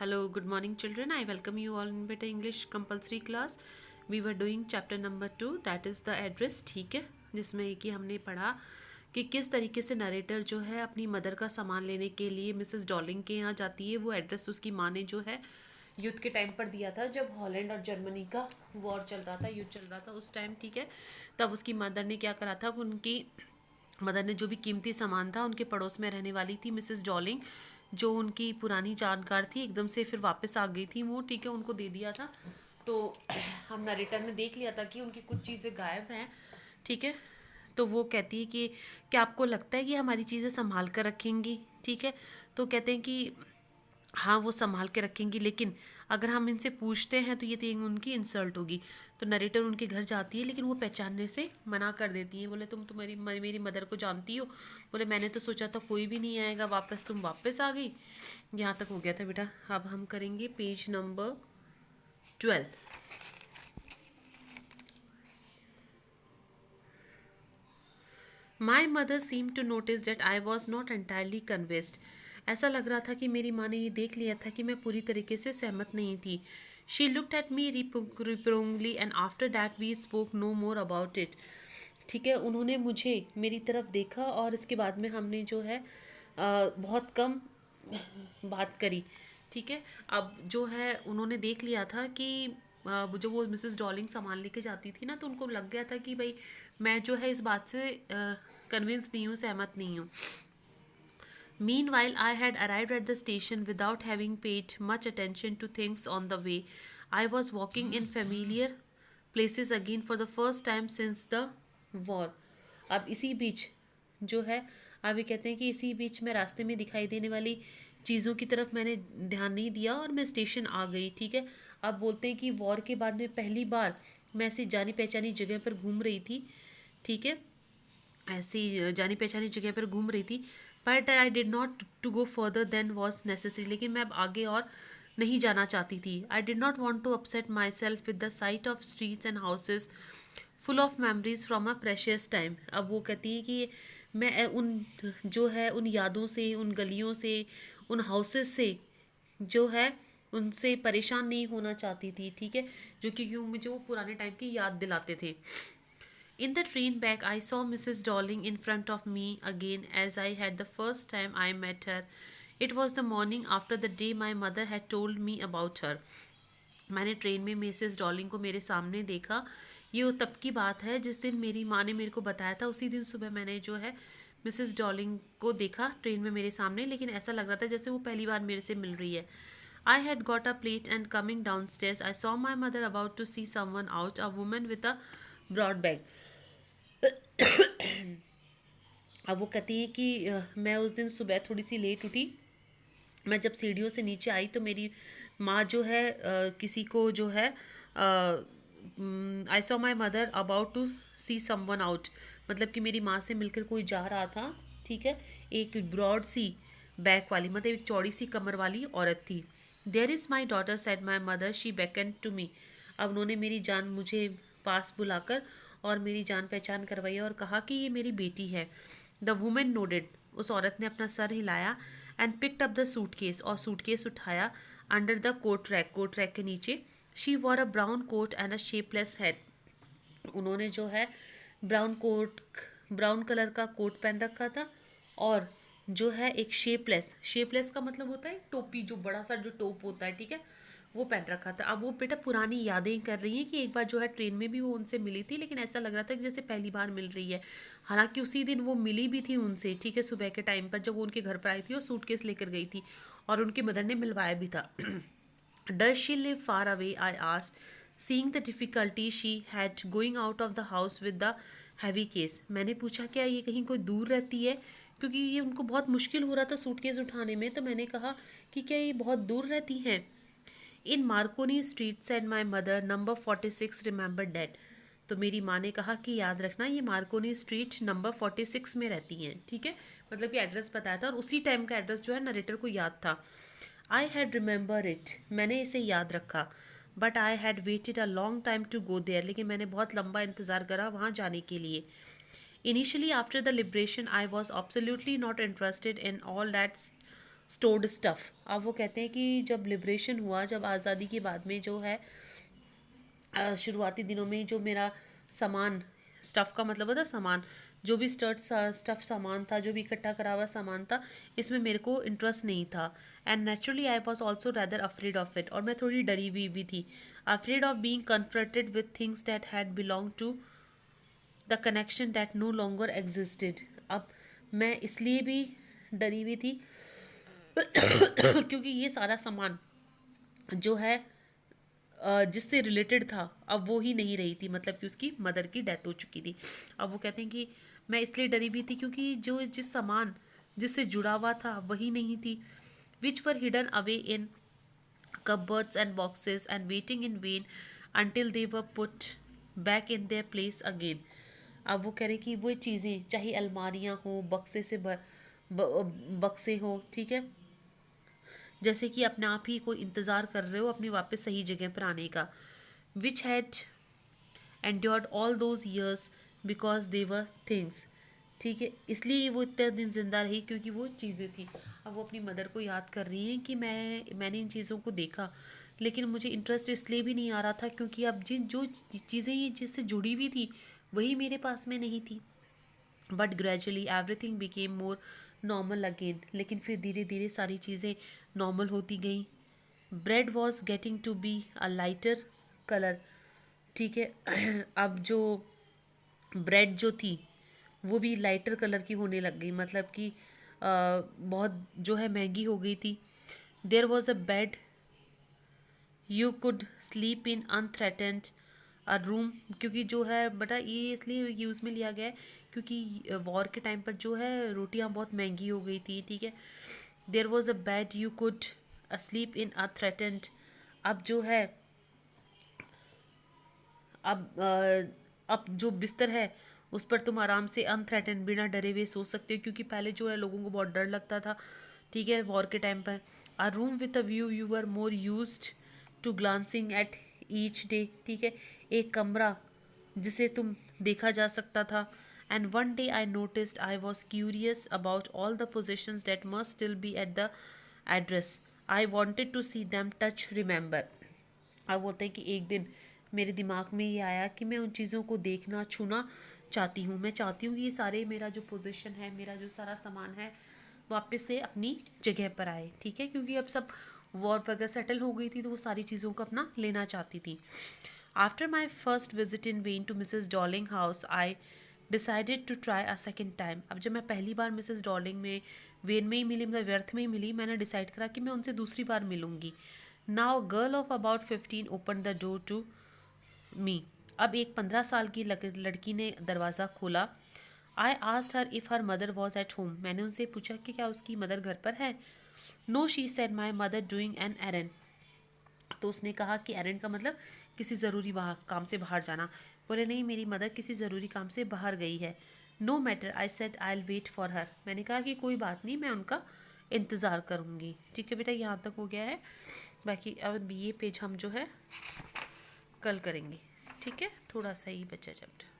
Hello, good morning, children. I welcome you all in Beta English compulsory class. We were doing chapter number 2, that is the address. ठीक है, जिसमें कि हमने पढ़ा कि किस तरीके से नरेटर जो है अपनी मदर का सामान लेने के लिए मिसेस डॉलिंग के यहाँ जाती है। वो एड्रेस उसकी माँ ने जो है युद्ध के टाइम पर दिया था, जब हॉलैंड और जर्मनी का वॉर चल रहा था, युद्ध चल रहा था उस टाइम। ठीक है, तब उसकी मदर ने क्या करा था, उनकी मदर ने जो भी कीमती सामान था, उनके पड़ोस में रहने वाली थी मिसेस डॉलिंग, जो उनकी पुरानी जानकार थी, एकदम से फिर वापस आ गई थी वो। ठीक है, उनको दे दिया था। तो हम नरेटर ने देख लिया था कि उनकी कुछ चीज़ें गायब हैं। ठीक है, तो वो कहती है कि क्या आपको लगता है कि हमारी चीज़ें संभाल कर रखेंगी। ठीक है, तो कहते हैं कि हाँ वो संभाल के रखेंगी, लेकिन अगर हम इनसे पूछते हैं तो ये तो उनकी इंसल्ट होगी। तो नरेटर उनके घर जाती है, लेकिन वो पहचानने से मना कर देती है। बोले तुम तुम्हारी मेरी मदर को जानती हो? बोले मैंने तो सोचा था कोई भी नहीं आएगा वापस, तुम वापस आ गई। यहाँ तक हो गया था बेटा। अब हम करेंगे page number 12। My mother seem to notice that I was not entirely convinced. ऐसा लग रहा था कि मेरी माँ ने ये देख लिया था कि मैं पूरी तरीके से सहमत नहीं थी। She looked at me reprovingly and after that we spoke no more about it. ठीक है, उन्होंने मुझे मेरी तरफ देखा और इसके बाद में हमने जो है बहुत कम बात करी। ठीक है, अब जो है उन्होंने देख लिया था कि जो वो मिसेस डॉलिंग सामान लेके जाती थी ना, तो उनको लग गया था कि भाई मैं जो है इस बात से कन्विंस नहीं हूँ, सहमत नहीं हूँ। Meanwhile, I had arrived at the station without having paid much attention to things on the way. I was walking in familiar places again for the first time since the war. अब इसी बीच जो है, अभी कहते हैं कि इसी बीच में रास्ते में दिखाई देने वाली चीज़ों की तरफ मैंने ध्यान नहीं दिया और मैं स्टेशन आ गई। ठीक है, अब बोलते हैं कि वॉर के बाद में पहली बार मैं ऐसी जानी पहचानी जगह पर घूम रही थी। ठीक है, ऐसी जानी पहचानी जगह पर घूम रही थी, but I did not to go further than was necessary. लेकिन मैं अब आगे और नहीं जाना चाहती थी। I did not want to upset myself with the sight of streets and houses full of memories from a precious time. अब वो कहती है कि मैं उन जो है उन यादों से, उन गलियों से, उन हाउसेस से जो है उनसे परेशान नहीं होना चाहती थी। ठीक है, जो कि क्यों मुझे वो पुराने टाइम की याद दिलाते थे। In the train back, I saw Mrs. Dolling in front of me again as I had the first time I met her. It was the morning after the day my mother had told me about her. मैंने train में Mrs Dorling को मेरे सामने देखा। ये वो तब की बात है जिस दिन मेरी माँ ने मेरे को बताया था। उसी दिन सुबह मैंने जो है मिसेस डॉलिंग को देखा ट्रेन में मेरे सामने, लेकिन ऐसा लग रहा था जैसे वो पहली बार मेरे से मिल रही है। I had got a plate and coming downstairs, I saw my mother about to see someone out, a woman with a broad bag. अब वो कहती है कि मैं उस दिन सुबह थोड़ी सी लेट उठी। मैं जब सीढ़ियों से नीचे आई तो मेरी माँ जो है किसी को जो है I saw my mother about to see someone out, मतलब कि मेरी माँ से मिलकर कोई जा रहा था। ठीक है, एक ब्रॉड सी बैक वाली, मतलब एक चौड़ी सी कमर वाली औरत थी। There is my daughter said my mother, she beckon to me. अब उन्होंने मेरी जान मुझे पास बुलाकर और मेरी जान पहचान करवाई और कहा कि ये मेरी बेटी है। द वुमेन नोडेड, उस औरत ने अपना सर हिलाया and picked up the suitcase, और सूटकेस उठाया अंडर द कोट रैक के नीचे। She wore a brown coat and a shapeless head. उन्होंने जो है ब्राउन कलर का कोट पहन रखा था और जो है एक शेपलेस का मतलब होता है टोपी, जो बड़ा सा जो टोप होता है। ठीक है, वो पहन रखा था। अब वो बेटा पुरानी यादें कर रही हैं कि एक बार जो है ट्रेन में भी वो उनसे मिली थी, लेकिन ऐसा लग रहा था कि जैसे पहली बार मिल रही है। हालांकि उसी दिन वो मिली भी थी उनसे। ठीक है, सुबह के टाइम पर जब वो उनके घर पर आई थी और सूटकेस लेकर गई थी और उनकी मदर ने मिलवाया भी था। Does she live far away? I asked, seeing the difficulty she had going out of the house with the heavy case. मैंने पूछा क्या ये कहीं कोई दूर रहती है, क्योंकि ये उनको बहुत मुश्किल हो रहा था सूटकेस उठाने में। तो मैंने कहा कि क्या ये बहुत दूर रहती हैं। In Marconi Street said my mother, number 46, remember that. तो मेरी माँ ने कहा कि याद रखना ये मार्कोनी स्ट्रीट नंबर 46 में रहती हैं। ठीक है, मतलब कि एड्रेस बताया था और उसी टाइम का एड्रेस जो है नरेटर को याद था। आई हैड रिमेंबर इट, मैंने इसे याद रखा। But I had waited a long time to go there, लेकिन मैंने बहुत लंबा इंतज़ार करा वहाँ जाने के लिए। Initially after the liberation I was absolutely not interested in all that stored stuff. अब वो कहते हैं कि जब लिबरेशन हुआ, जब आज़ादी के बाद में जो है शुरुआती दिनों में जो मेरा सामान, स्टफ़ का मतलब होता है सामान, जो भी स्टफ़ सामान था, जो भी इकट्ठा करा हुआ सामान था, इसमें मेरे को इंटरेस्ट नहीं था। And naturally I was also rather afraid of it, और मैं थोड़ी डरी हुई भी थी। Afraid of being confronted with things that had belong to the connection that no longer existed. अब मैं इसलिए भी डरी हुई थी क्योंकि ये सारा सामान जो है जिससे रिलेटेड था, अब वो ही नहीं रही थी, मतलब कि उसकी मदर की डेथ हो चुकी थी। अब वो कहते हैं कि मैं इसलिए डरी भी थी क्योंकि जो जिस सामान जिससे जुड़ा हुआ था वही नहीं थी। Which were hidden away in cupboards and boxes and waiting in vain until they were put back in their place again। अब वो कह रहे कि वो चीज़ें, चाहे अलमारियाँ हो, बक्से से बक्से हो, ठीक है, जैसे कि अपने आप ही कोई इंतज़ार कर रहे हो अपनी वापस सही जगह पर आने का। Which had endured all those years because they were things, ठीक है, इसलिए वो इतने दिन जिंदा रही क्योंकि वो चीज़ें थी। अब वो अपनी मदर को याद कर रही हैं कि मैंने इन चीज़ों को देखा, लेकिन मुझे इंटरेस्ट इसलिए भी नहीं आ रहा था क्योंकि अब जिन जो चीज़ें ये जिससे जुड़ी हुई थी वही मेरे पास में नहीं थी। But gradually everything became more normal again, लेकिन फिर धीरे धीरे सारी चीज़ें नॉर्मल होती गई। Bread was getting to be a lighter colour, ठीक है अब जो ब्रेड जो थी वो भी लाइटर कलर की होने लग गई, मतलब कि बहुत जो है महंगी हो गई थी। There was a bed you could sleep in unthreatened a room, क्योंकि जो है बटा ये इसलिए यूज़ में लिया गया है क्योंकि वॉर के टाइम पर जो है रोटियां बहुत महंगी हो गई थी, ठीक है। There was a bed you could sleep in unthreatened, अब जो है अब जो बिस्तर है उस पर तुम आराम से अनथ्रेटन बिना डरे हुए सो सकते हो, क्योंकि पहले जो है लोगों को बहुत डर लगता था, ठीक है, वॉर के टाइम पर। A room with a view you were more used to glancing at each day, ठीक है, एक कमरा जिसे तुम देखा जा सकता था। And one day I noticed I was curious about all the positions that must still be at the address. I wanted to see them touch remember. अब बोलते हैं कि एक दिन मेरे दिमाग में ये आया कि मैं उन चीज़ों को देखना छूना चाहती हूँ। मैं चाहती हूँ कि ये सारे मेरा जो पोजीशन है, मेरा जो सारा सामान है वापस से अपनी जगह पर आए, ठीक है, क्योंकि अब सब वॉर वगैरह सेटल हो गई थी तो वो सारी चीज़ों को अपना लेना चाहती थी। After my first visit in vain to Mrs Dorling house I decided to try a second time. अब जब मैं पहली बार मिसेज डॉलिंग में वेन में ही मिली, मतलब व्यर्थ में ही मिली, मैंने डिसाइड करा कि मैं उनसे दूसरी बार मिलूंगी। Now girl of about 15 open the door to me. अब एक 15 साल की लड़की ने दरवाज़ा खोला। I asked her if her mother was at home. मैंने उनसे पूछा कि क्या उसकी मदर घर पर है। No she said my mother doing an errand. तो उसने कहा कि एरन का मतलब किसी ज़रूरी काम से बाहर जाना। बोले नहीं, मेरी मदर किसी ज़रूरी काम से बाहर गई है। No matter, I said I will wait for her. मैंने कहा कि कोई बात नहीं, मैं उनका इंतज़ार करूँगी। ठीक है बेटा, यहाँ तक हो गया है। बाकी अब ये पेज हम जो है कल करेंगे, ठीक है, थोड़ा सा ही बचा चैप्टर।